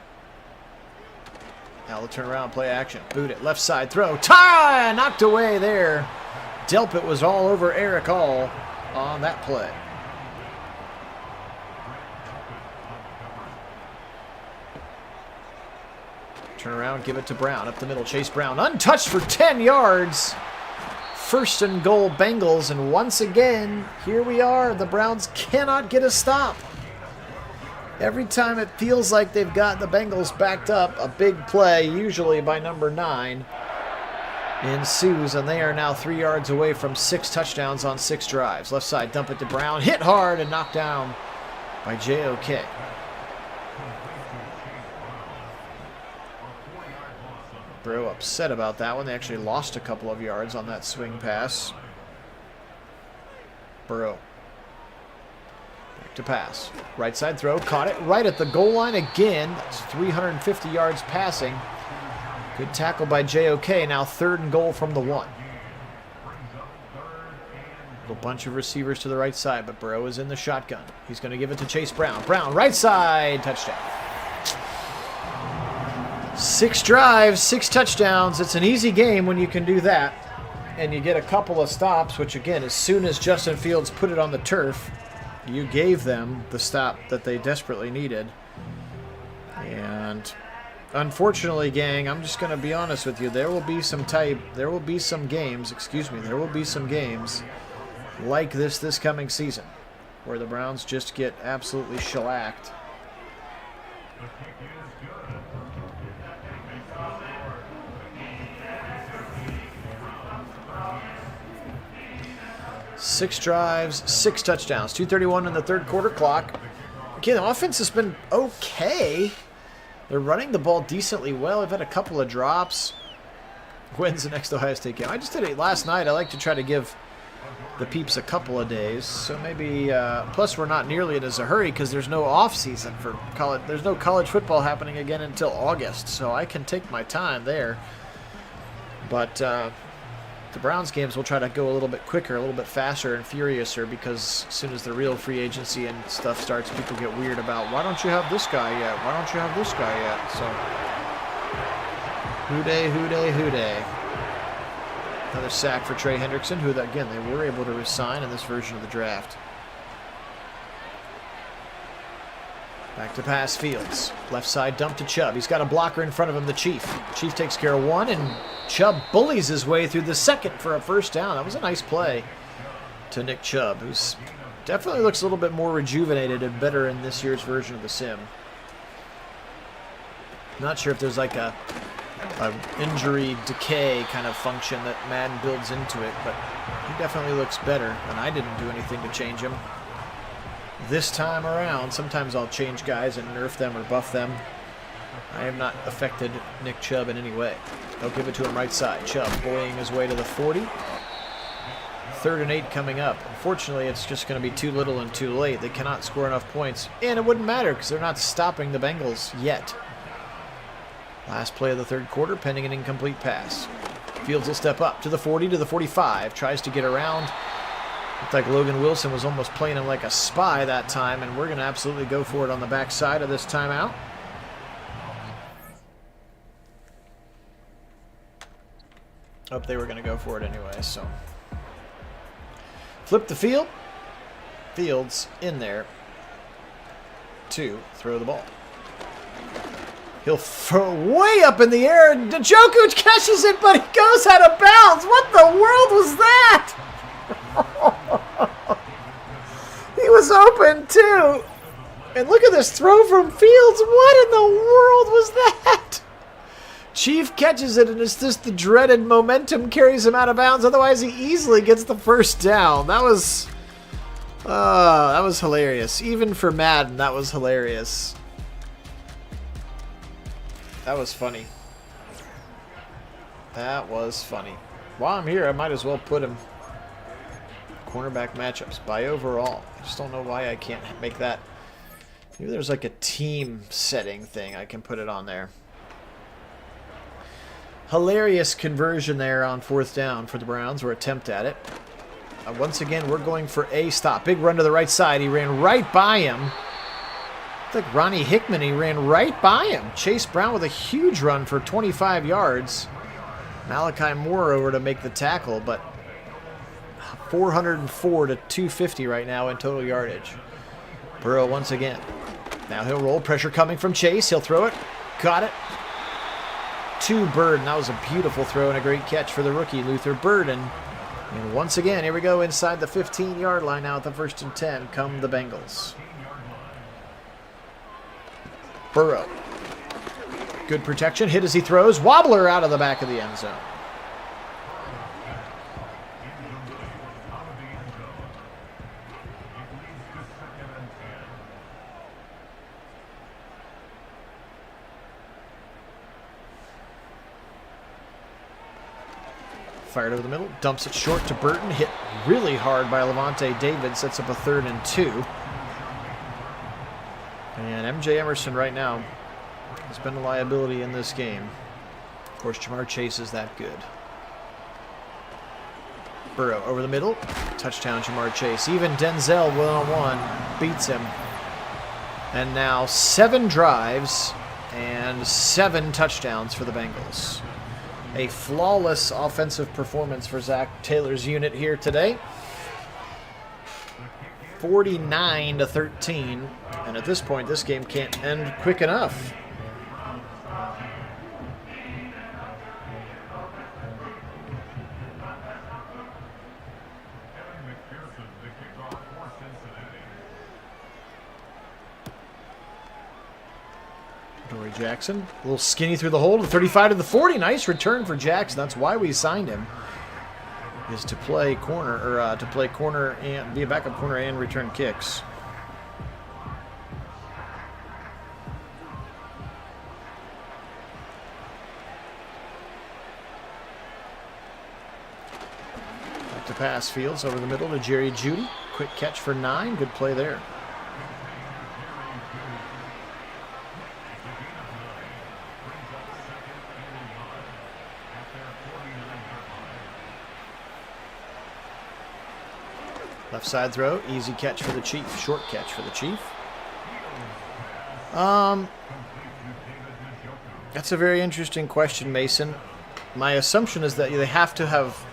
S1: Now they'll turn around, play action. Boot it, left side throw. Tie! Knocked away there. Delpit was all over Eric Hall on that play. Turn around, give it to Brown. Up the middle, Chase Brown. Untouched for 10 yards. 1st and goal Bengals, and once again, here we are. The Browns cannot get a stop. Every time it feels like they've got the Bengals backed up, a big play, usually by number 9, ensues, and they are now 3 yards away from 6 touchdowns on 6 drives. Left side, dump it to Brown, hit hard and knocked down by JOK. Burrow upset about that one. They actually lost a couple of yards on that swing pass. Burrow. Back to pass. Right side throw. Caught it right at the goal line again. That's 350 yards passing. Good tackle by JOK. Now 3rd and goal from the 1. Little bunch of receivers to the right side, but Burrow is in the shotgun. He's going to give it to Chase Brown. Brown, right side. Touchdown. 6 drives, 6 touchdowns. It's an easy game when you can do that. And you get a couple of stops, which again, as soon as Justin Fields put it on the turf, you gave them the stop that they desperately needed. And unfortunately, gang, I'm just going to be honest with you. There will be some games like this coming season where the Browns just get absolutely shellacked. Six drives, 6 touchdowns, 2:31 in the 3rd quarter clock. Again, the offense has been okay. They're running the ball decently well. I've had a couple of drops. When's the next Ohio State game? I just did it last night. I like to try to give the peeps a couple of days. So maybe, plus we're not nearly in as a hurry because there's no off season for college. There's no college football happening again until August, so I can take my time there. But the Browns games will try to go a little bit quicker, a little bit faster and furiouser, because as soon as the real free agency and stuff starts, people get weird about, why don't you have this guy yet? Why don't you have this guy yet? So, hoo-day, hoo-day, hoo-day. Another sack for Trey Hendrickson, who, again, they were able to resign in this version of the draft. Back to pass, Fields. Left side dump to Chubb. He's got a blocker in front of him, the Chief. Chief takes care of one, and Chubb bullies his way through the second for a first down. That was a nice play to Nick Chubb, who's definitely looks a little bit more rejuvenated and better in this year's version of the sim. Not sure if there's like a injury decay kind of function that Madden builds into it, but he definitely looks better, and I didn't do anything to change him this time around. Sometimes I'll change guys and nerf them or buff them. I have not affected Nick Chubb in any way. They'll give it to him right side. Chubb buoying his way to the 40. 3rd and 8 coming up. Unfortunately, it's just going to be too little and too late. They cannot score enough points, and it wouldn't matter because they're not stopping the Bengals yet. Last play of the 3rd quarter, pending an incomplete pass. Fields will step up to the 40, to the 45. Tries to get around. Looked like Logan Wilson was almost playing him like a spy that time, and we're going to absolutely go for it on the backside of this timeout. Hope they were going to go for it anyway, so. Flip the field. Fields in there to throw the ball. He'll throw way up in the air, and Njoku catches it, but he goes out of bounds. What the world was that? He was open, too. And look at this throw from Fields. What in the world was that? Chief catches it, and it's just the dreaded momentum carries him out of bounds. Otherwise, he easily gets the first down. That was hilarious. Even for Madden, that was hilarious. That was funny. That was funny. While I'm here, I might as well put him cornerback matchups by overall. I just don't know why I can't make that. Maybe there's like a team setting thing. I can put it on there. Hilarious conversion there on 4th down for the Browns, or attempt at it. Once again, we're going for a stop. Big run to the right side. He ran right by him. Like Ronnie Hickman, he ran right by him. Chase Brown with a huge run for 25 yards. Malachi Moore over to make the tackle, but 404 to 250 right now in total yardage. Burrow once again. Now he'll roll. Pressure coming from Chase. He'll throw it. Got it. To Burden. That was a beautiful throw and a great catch for the rookie, Luther Burden. And once again, here we go inside the 15-yard line now at the 1st and 10. Come the Bengals. Burrow. Good protection. Hit as he throws. Wobbler out of the back of the end zone. Fired over the middle. Dumps it short to Burton. Hit really hard by Levante David. Sets up a 3rd and 2. And MJ Emerson right now has been a liability in this game. Of course, Jamar Chase is that good. Burrow over the middle. Touchdown, Jamar Chase. Even Denzel one-on-one beats him. And now 7 drives and 7 touchdowns for the Bengals. A flawless offensive performance for Zach Taylor's unit here today. 49 to 13. And at this point, this game can't end quick enough. Dory Jackson, a little skinny through the hole to 35 to the 40. Nice return for Jackson. That's why we signed him. Is to play corner, or to play corner and be a backup corner and return kicks. Back to pass Fields over the middle to Jerry Jeudy. Quick catch for 9. Good play there. Left side throw, easy catch for the Chief, short catch for the Chief. That's a very interesting question, Mason. My assumption is that they have to have...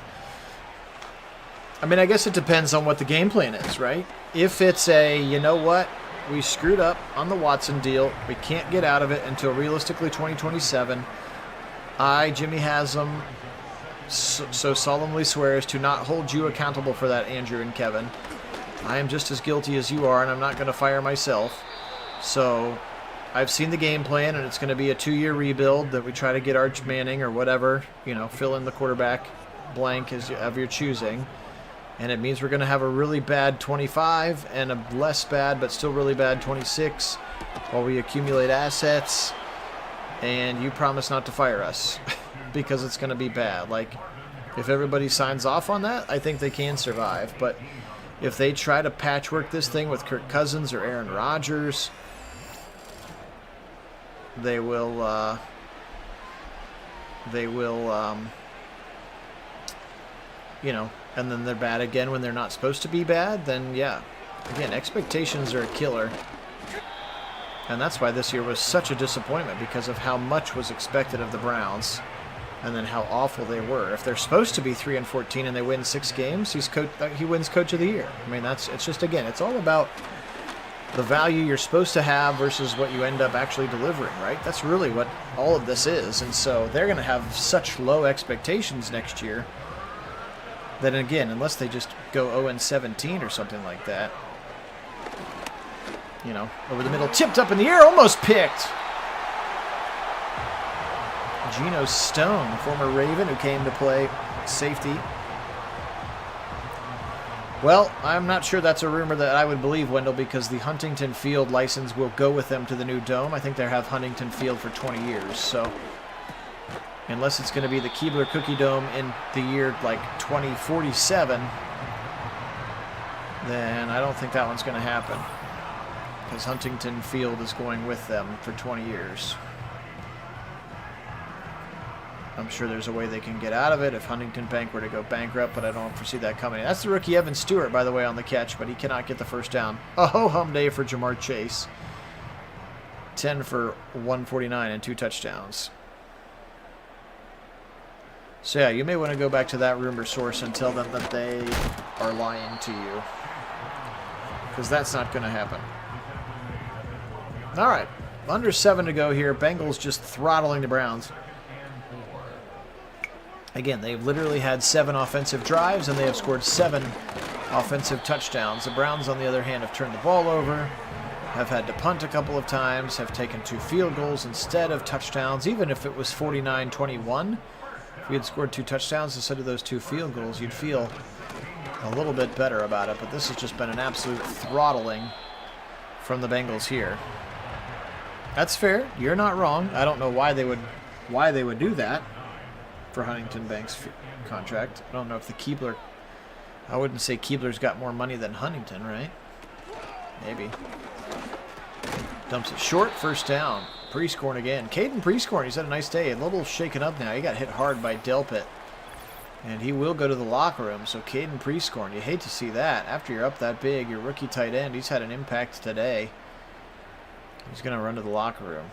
S1: I mean, I guess it depends on what the game plan is, right? If it's a, you know what, we screwed up on the Watson deal, we can't get out of it until realistically 2027, I, Jimmy Haslam, so solemnly swears to not hold you accountable for that, Andrew and Kevin. I am just as guilty as you are, and I'm not going to fire myself. So I've seen the game plan, and it's going to be a 2-year rebuild that we try to get Arch Manning or whatever, you know, fill in the quarterback blank of your choosing. And it means we're going to have a really bad 25 and a less bad but still really bad 26 while we accumulate assets. And you promise not to fire us because it's going to be bad. Like, if everybody signs off on that, I think they can survive. But if they try to patchwork this thing with Kirk Cousins or Aaron Rodgers, they will, you know, and then they're bad again when they're not supposed to be bad, then yeah. Again, expectations are a killer. And that's why this year was such a disappointment, because of how much was expected of the Browns and then how awful they were. If they're supposed to be 3-14 and they win 6 games, he wins Coach of the Year. I mean, it's just, again, it's all about the value you're supposed to have versus what you end up actually delivering, right? That's really what all of this is. And so they're going to have such low expectations next year that, again, unless they just go 0-17 or something like that, you know, over the middle, tipped up in the air, almost picked. Geno Stone, former Raven who came to play safety. Well, I'm not sure that's a rumor that I would believe, Wendell, because the Huntington Field license will go with them to the new dome. I think they have Huntington Field for 20 years, so unless it's going to be the Keebler Cookie Dome in the year like 2047, then I don't think that one's going to happen, because Huntington Field is going with them for 20 years. I'm sure there's a way they can get out of it if Huntington Bank were to go bankrupt, but I don't foresee that coming. That's the rookie Evan Stewart, by the way, on the catch, but he cannot get the first down. A ho-hum day for Jamar Chase. 10 for 149 and 2 touchdowns. So, yeah, you may want to go back to that rumor source and tell them that they are lying to you, because that's not going to happen. All right, under 7 to go here. Bengals just throttling the Browns. Again, they've literally had 7 offensive drives, and they have scored 7 offensive touchdowns. The Browns, on the other hand, have turned the ball over, have had to punt a couple of times, have taken 2 field goals instead of touchdowns. Even if it was 49-21, if we had scored 2 touchdowns instead of those 2 field goals, you'd feel a little bit better about it. But this has just been an absolute throttling from the Bengals here. That's fair. You're not wrong. I don't know why they would do that for Huntington Bank's contract. I don't know if the Keebler... I wouldn't say Keebler's got more money than Huntington, right? Maybe. Dumps it short, first down. Prescorn again. Caden Prescorn, he's had a nice day. A little shaken up now. He got hit hard by Delpit. And he will go to the locker room. So Caden Prescorn, you hate to see that. After you're up that big, your rookie tight end, he's had an impact today. He's going to run to the locker room.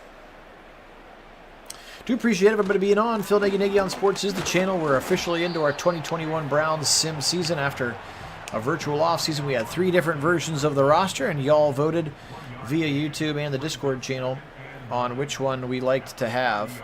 S1: Do appreciate everybody being on. Phil Nagy on Sports is the channel. We're officially into our 2021 Browns sim season. After a virtual offseason, we had 3 different versions of the roster, and y'all voted via YouTube and the Discord channel on which one we liked to have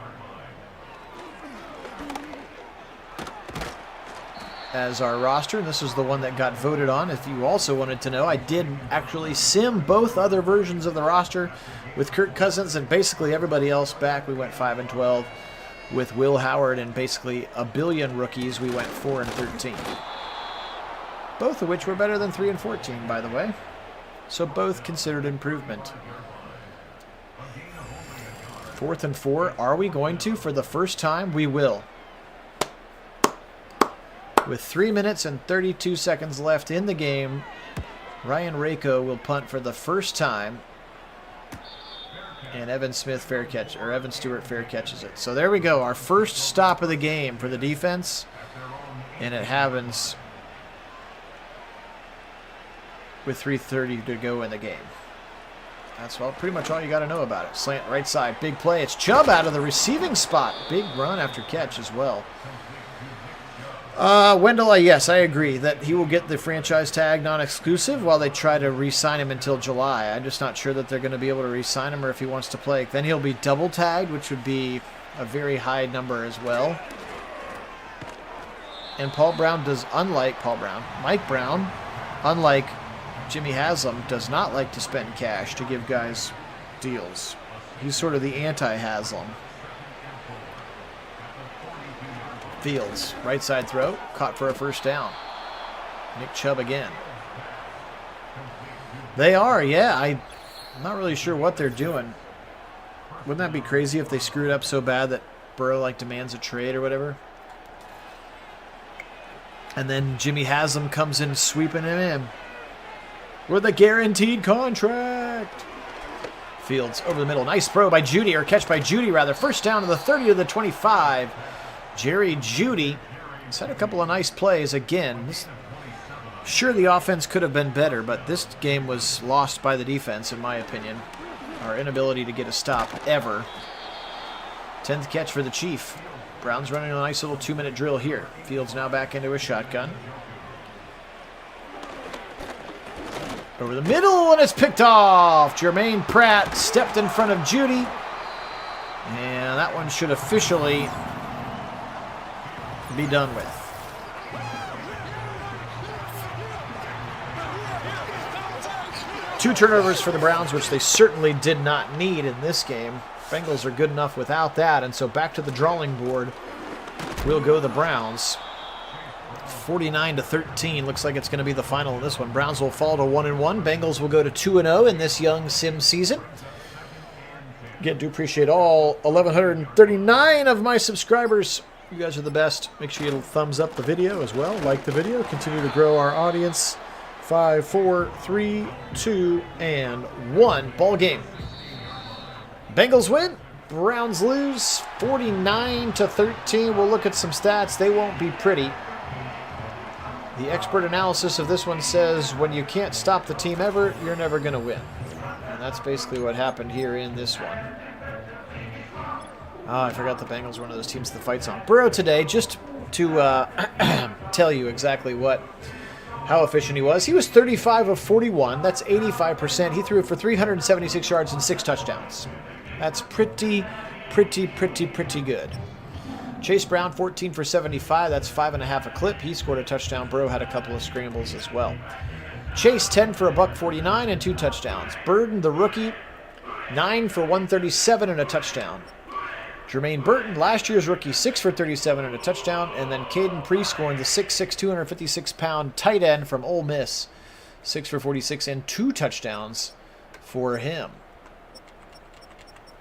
S1: as our roster, and this is the one that got voted on. If you also wanted to know, I did actually sim both other versions of the roster with Kirk Cousins and basically everybody else back. We went 5-12 with Will Howard, and basically a billion rookies. We went 4-13. Both of which were better than 3-14, by the way. So both considered improvement. 4th and 4. Are we going to? For the first time, we will. With 3 minutes and 32 seconds left in the game, Ryan Rako will punt for the first time. And Evan Stewart fair catches it. So there we go, our first stop of the game for the defense. And it happens with 3:30 to go in the game. That's pretty much all you got to know about it. Slant right side, big play. It's Chubb out of the receiving spot. Big run after catch as well. Wendell, yes, I agree that he will get the franchise tag non-exclusive while they try to re-sign him until July. I'm just not sure that they're going to be able to re-sign him or if he wants to play. Then he'll be double tagged, which would be a very high number as well. And Mike Brown, unlike Jimmy Haslam, does not like to spend cash to give guys deals. He's sort of the anti-Haslam. Fields, right side throw, caught for a first down. Nick Chubb again. They are, yeah. I'm not really sure what they're doing. Wouldn't that be crazy if they screwed up so bad that Burrow demands a trade or whatever? And then Jimmy Haslam comes in sweeping him in with a guaranteed contract. Fields over the middle. Nice throw by Judy, or catch by Judy rather. First down to the 30 to the 25. Jerry Jeudy has had a couple of nice plays again. Sure, the offense could have been better, but this game was lost by the defense, in my opinion. Our inability to get a stop ever. 10th catch for the Chief. Browns running a nice little 2-minute drill here. Fields now back into a shotgun. Over the middle, and it's picked off. Jermaine Pratt stepped in front of Jeudy. And that one should officially be done with. Two turnovers for the Browns, which they certainly did not need in this game. Bengals are good enough without that, and so back to the drawing board will go the Browns. 49-13. Looks like it's going to be the final of this one. Browns will fall to 1-1. Bengals will go to 2-0 in this young sim season. Again, do appreciate all 1,139 of my subscribers. You guys are the best. Make sure you thumbs up the video as well. Like the video. Continue to grow our audience. 5, 4, 3, 2, and 1. Ball game. Bengals win. Browns lose. 49-13. We'll look at some stats. They won't be pretty. The expert analysis of this one says when you can't stop the team ever, you're never going to win. And that's basically what happened here in this one. Oh, I forgot the Bengals were one of those teams that fights on. Burrow today, just to tell you exactly how efficient he was. He was 35 of 41. That's 85%. He threw for 376 yards and 6 touchdowns. That's pretty good. Chase Brown, 14 for 75. That's 5.5 a clip. He scored a touchdown. Burrow had a couple of scrambles as well. Chase, 10 for $149 and 2 touchdowns. Burton, the rookie, 9 for 137 and a touchdown. Jermaine Burton, last year's rookie, 6 for 37 and a touchdown. And then Caden Prescorn, the 6'6", 256-pound tight end from Ole Miss, 6 for 46 and 2 touchdowns for him.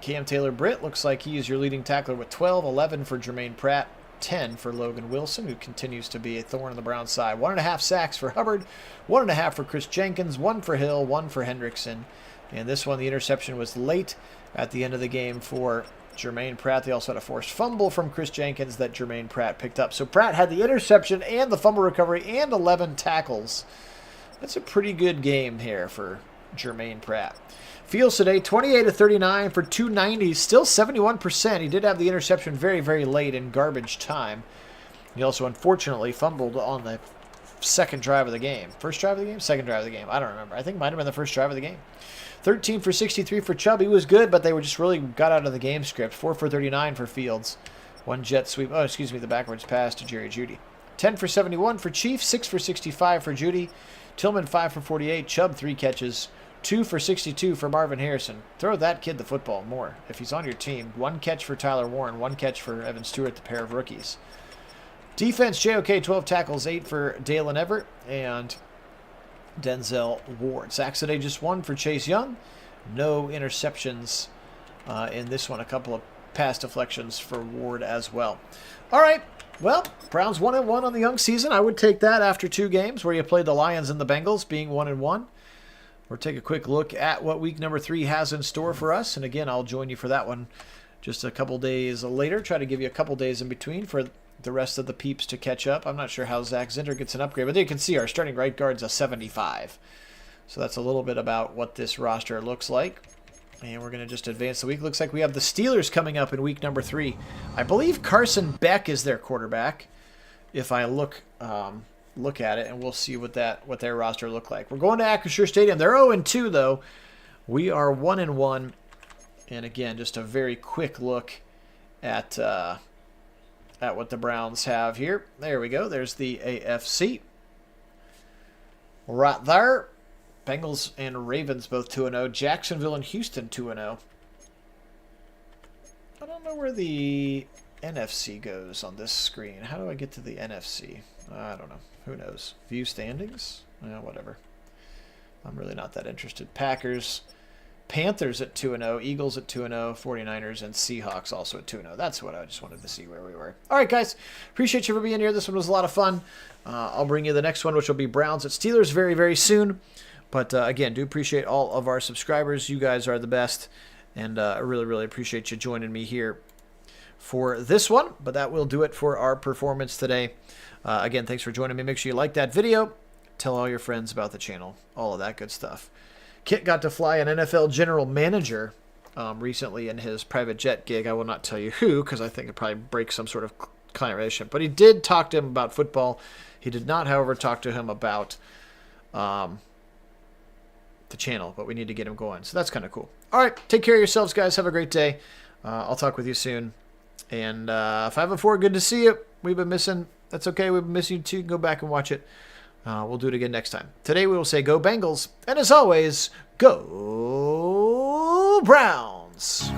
S1: Cam Taylor-Britt looks like he is your leading tackler with 12, 11 for Jermaine Pratt, 10 for Logan Wilson, who continues to be a thorn on the Browns' side. 1.5 sacks for Hubbard, 1.5 for Chris Jenkins, 1 for Hill, 1 for Hendrickson. And this one, the interception was late at the end of the game for Jermaine Pratt. They also had a forced fumble from Chris Jenkins that Jermaine Pratt picked up. So Pratt had the interception and the fumble recovery and 11 tackles. That's a pretty good game here for Jermaine Pratt. Fields today, 28 of 39 for 290, still 71%. He did have the interception very, very late in garbage time. He also, unfortunately, fumbled on the second drive of the game. First drive of the game? Second drive of the game. I don't remember. I think it might have been the first drive of the game. 13 for 63 for Chubb. He was good, but they were just really got out of the game script. 4 for 39 for Fields. 1 jet sweep. Oh, excuse me, the backwards pass to Jerry Jeudy. 10 for 71 for Chief. 6 for 65 for Jeudy. Tillman, 5 for 48. Chubb, 3 catches. 2 for 62 for Marvin Harrison. Throw that kid the football more if he's on your team. 1 catch for Tyler Warren. 1 catch for Evan Stewart, the pair of rookies. Defense, JOK, 12 tackles, 8 for Dalen Everett and Denzel Ward. Sacks today, just 1 for Chase Young. No interceptions in this one. A couple of pass deflections for Ward as well. All right, Well, Browns 1-1 on the young season. I would take that after 2 games where you played the Lions and the Bengals being 1-1. We'll take a quick look at what week number 3 has in store for us. And again, I'll join you for that one just a couple days later. Try to give you a couple days in between for the rest of the peeps to catch up. I'm not sure how Zach Zinter gets an upgrade, but there you can see our starting right guard's a 75. So that's a little bit about what this roster looks like. And we're going to just advance the week. Looks like we have the Steelers coming up in week number 3. I believe Carson Beck is their quarterback. If I look at it, and we'll see what their roster look like. We're going to Acrisure Stadium. They're 0-2 though. We are 1-1. And again, just a very quick look at what the Browns have here. There we go. There's the AFC. Right there. Bengals and Ravens both 2-0. Jacksonville and Houston 2-0. I don't know where the NFC goes on this screen. How do I get to the NFC? I don't know. Who knows? View standings? Whatever. I'm really not that interested. Packers, Panthers at 2-0. Eagles at 2-0. 49ers and Seahawks also at 2-0. That's what I just wanted to see where we were. All right, guys. Appreciate you for being here. This one was a lot of fun. I'll bring you the next one, which will be Browns at Steelers very, very soon. But again, do appreciate all of our subscribers. You guys are the best. And I really, really appreciate you joining me here for this one. But that will do it for our performance today. Again, thanks for joining me. Make sure you like that video. Tell all your friends about the channel. All of that good stuff. Kit got to fly an NFL general manager recently in his private jet gig. I will not tell you who because I think it probably breaks some sort of client relationship. But he did talk to him about football. He did not, however, talk to him about the channel, but we need to get him going. So that's kind of cool. All right. Take care of yourselves, guys. Have a great day. I'll talk with you soon. And 5-4, good to see you. We've been missing. That's okay. We've been missing you too. You can go back and watch it. We'll do it again next time. Today we will say go Bengals. And as always, go Browns.